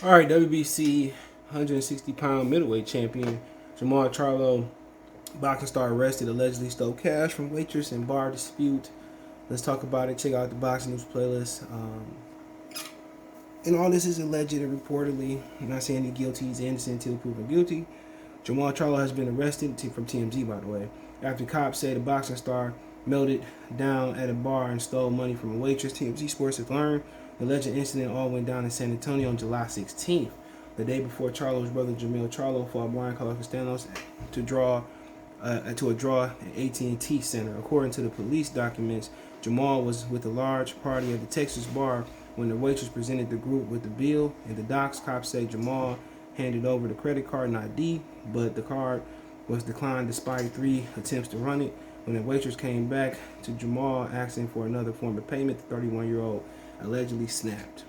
All right, WBC 160-pound middleweight champion Jermall Charlo, boxing star, arrested, allegedly stole cash from Waitress and bar dispute. Let's talk about it. Check out the boxing news playlist. And all this is alleged and reportedly. I'm not saying he's guilty. He's innocent until proven guilty. Jermall Charlo has been arrested from TMZ, by the way, after cops say the boxing star melted down at a bar and stole money from a waitress. TMZ Sports has learned the alleged incident all went down in San Antonio on July 16th, the day before Charlo's brother Jermall Charlo fought Brian Carlos Castellanos to a draw at AT&T Center. According to the police documents, Jermall was with a large party at the Texas bar when the waitress presented the group with the bill. In the docs, cops say Jermall handed over the credit card and ID, but the card was declined despite 3 attempts to run it. When the waitress came back to Jermall asking for another form of payment, the 31-year-old allegedly snapped.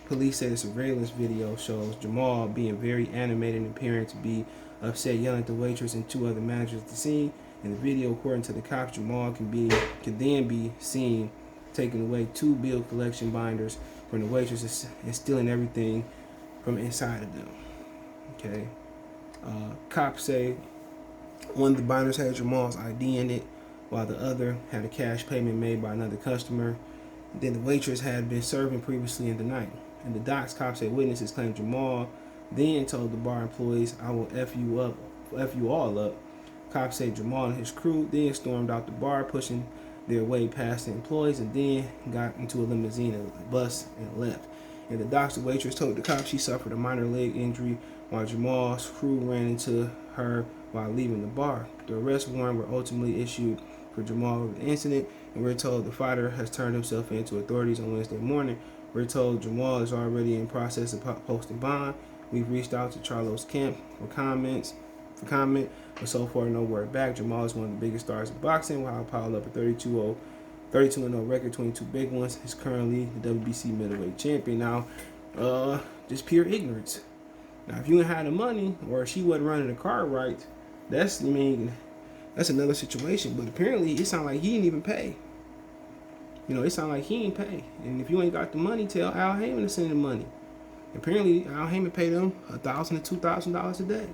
Police say the surveillance video shows Jermall being very animated and appearing to be upset, yelling at the waitress and 2 other managers at the scene. In the video, according to the cops, Jermall can then be seen taking away 2 bill collection binders from the waitress and stealing everything from inside of them. Okay. Cops say one of the binders had Jermall's ID in it, while the other had a cash payment made by another customer. Then the waitress had been serving previously in the night. In the docs, cops say witnesses claimed Jermall then told the bar employees, "I will F you all up." Cops say Jermall and his crew then stormed out the bar, pushing their way past the employees, and then got into a limousine and a bus and left. In the docs, the waitress told the cops she suffered a minor leg injury while Jermall's crew ran into her while leaving the bar. The arrest warrant were ultimately issued for Jermall over the incident, and we're told the fighter has turned himself in to authorities on Wednesday morning. We're told Jermall is already in process of posting bond. We've reached out to Charlo's camp for comment, but so far no word back. Jermall is one of the biggest stars of boxing. While piled up a 32-0 record, 22 big ones, he's currently the WBC middleweight champion. Now, just pure ignorance. Now, if you ain't had the money, or she wasn't running the car right, that's another situation. But apparently, it sounds like he didn't even pay. It sounds like he ain't pay. And if you ain't got the money, tell Al Heyman to send the money. Apparently, Al Heyman paid them $1,000 to $2,000 a day.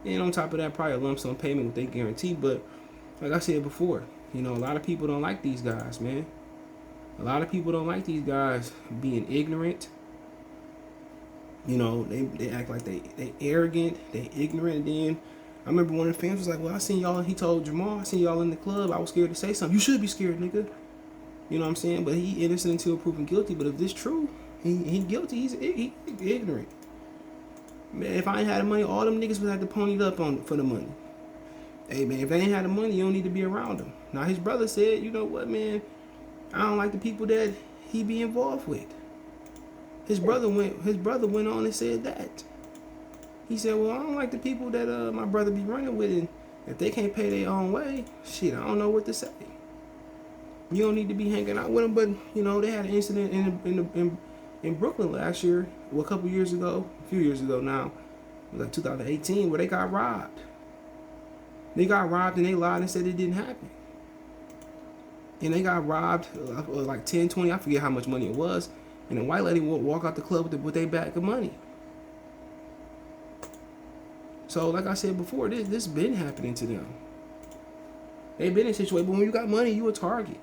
And on top of that, probably a lump sum payment that they guarantee. But like I said before, a lot of people don't like these guys, man. A lot of people don't like these guys being ignorant. They act like they arrogant, they ignorant. And then I remember one of the fans was like, "Well, I seen y'all." He told Jermall, "I seen y'all in the club. I was scared to say something." You should be scared, nigga. You know what I'm saying? But he innocent until proven guilty. But if this true, he guilty. He's ignorant. Man, if I ain't had the money, all them niggas would have to pony up for the money. Hey, man, if they ain't had the money, you don't need to be around them. Now, his brother said, "You know what, man? I don't like the people that he be involved with." His brother went on and said that. He said, "Well, I don't like the people that my brother be running with, and if they can't pay their own way, shit, I don't know what to say. You don't need to be hanging out with them." But they had an incident in Brooklyn last year, a few years ago now, like 2018, where they got robbed. They got robbed and they lied and said it didn't happen. And they got robbed like 10, 20, I forget how much money it was. And the white lady would walk out the club with their bag of money. So, like I said before, this been happening to them. They've been in a situation, but when you got money, you a target.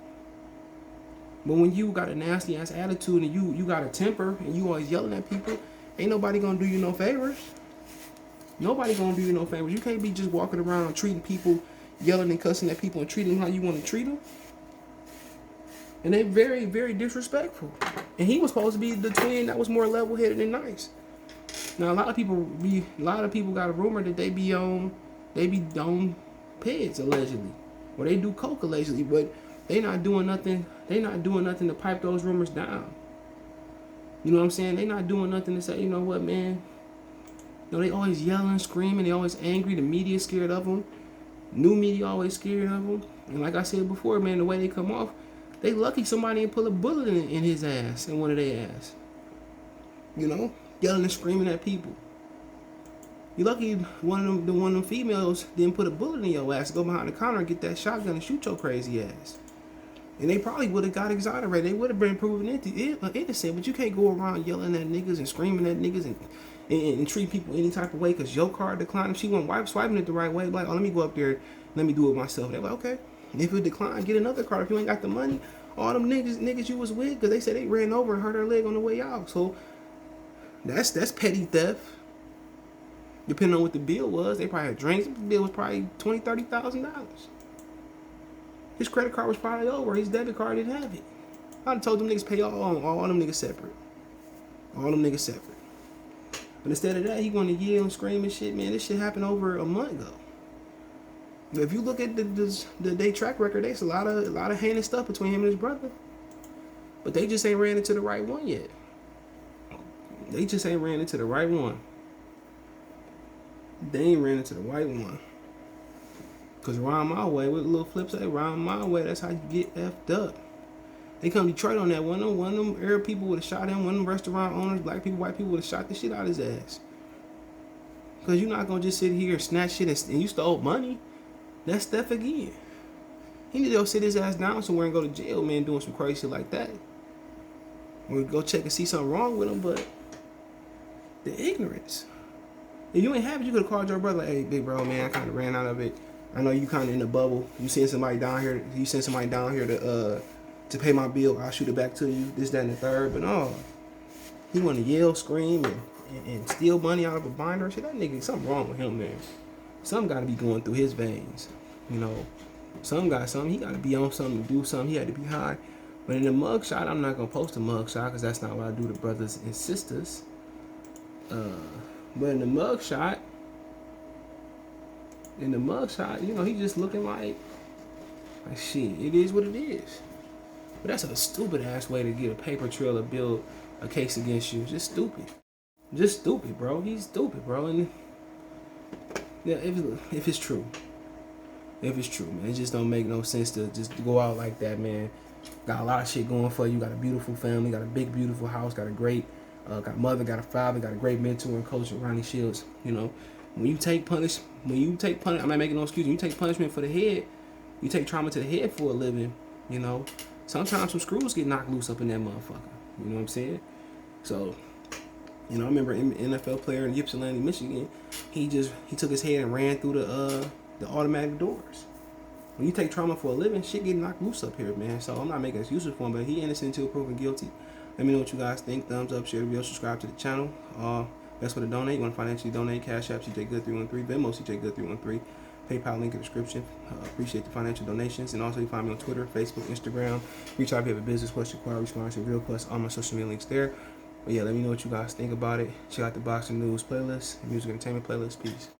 But when you got a nasty ass attitude and you got a temper and you always yelling at people, ain't nobody gonna do you no favors. Nobody gonna do you no favors. You can't be just walking around treating people, yelling and cussing at people and treating them how you want to treat them. And they very, very disrespectful. And he was supposed to be the twin that was more level-headed and nice. Now a lot of people got a rumor that they be on peds allegedly, or they do coke allegedly, but they not doing nothing. They not doing nothing to pipe those rumors down. You know what I'm saying? They not doing nothing to say, you know what, man. They always yelling, screaming. They always angry. The media scared of them. New media always scared of them. And like I said before, man, the way they come off, they lucky somebody didn't pull a bullet in his ass, in one of their ass. Yelling and screaming at people. You lucky one of them females didn't put a bullet in your ass, go behind the counter and get that shotgun and shoot your crazy ass. And they probably would have got exonerated. They would have been proven innocent. But you can't go around yelling at niggas and screaming at niggas and treat people any type of way because your card declined. If she wasn't swiping it the right way, like, oh, let me go up there, let me do it myself. They're like, okay. If it declined, get another card. If you ain't got the money, all them niggas you was with, because they said they ran over and hurt her leg on the way out. So that's petty theft. Depending on what the bill was, they probably had drinks. The bill was probably $20,000-$30,000. His credit card was probably over. His debit card didn't have it. I'd have told them niggas pay all them niggas separate. All them niggas separate. But instead of that, he going to yell and scream and shit, man. This shit happened over a month ago. But if you look at the track record, there's a lot of heinous stuff between him and his brother. But they just ain't ran into the right one yet. They just ain't ran into the right one. They ain't ran into the right one. Because around my way, with a little flip side, around my way, that's how you get effed up. They come to Detroit on that. One of them Arab people would have shot him. One of them restaurant owners, black people, white people would have shot the shit out of his ass. Because you're not going to just sit here and snatch shit and you stole money. That's theft again. He need to go sit his ass down somewhere and go to jail, man, doing some crazy shit like that. Or go check and see something wrong with him, but the ignorance. If you ain't have it, you could have called your brother, like, hey, big bro, man, I kind of ran out of it. I know you kind of in the bubble. You send somebody down here. You send somebody down here to pay my bill. I'll shoot it back to you. This, that, and the third. But no, he want to yell, scream, and steal money out of a binder. Shit, that nigga, something wrong with him, man. Something got to be going through his veins. You know, some got something. He got to be on something to do something. He had to be high. But in the mug shot, I'm not gonna post a mug shot because that's not what I do to brothers and sisters. But in the mug shot, you know, he just looking like shit. It is what it is. But that's a stupid ass way to get a paper trail to build a case against you. Just stupid. Just stupid, bro. He's stupid, bro. And yeah, if it's true, man, it just don't make no sense to just go out like that, man. Got a lot of shit going for you. Got a beautiful family. Got a big, beautiful house. Got a great, got a mother. Got a father. Got a great mentor and coach, Ronnie Shields. You know, when you take punishment, I'm not making no excuse. When you take punishment for the head, you take trauma to the head for a living. You know, sometimes some screws get knocked loose up in that motherfucker. You know what I'm saying? So, you know, I remember an NFL player in Ypsilanti, Michigan. He took his head and ran through the automatic doors. When you take trauma for a living, shit get knocked loose up here, man. So I'm not making excuses for him, but he innocent until proven guilty. Let me know what you guys think. Thumbs up, share the video, subscribe to the channel. Best way to donate. You want to financially donate? Cash App, CJGood313. Venmo, CJGood313. PayPal link in the description. Appreciate the financial donations. And also you find me on Twitter, Facebook, Instagram. Reach out if you have a business question, inquiry, sponsor, real plus. All my social media links there. But yeah, let me know what you guys think about it. Check out the boxing news playlist, music entertainment playlist. Peace.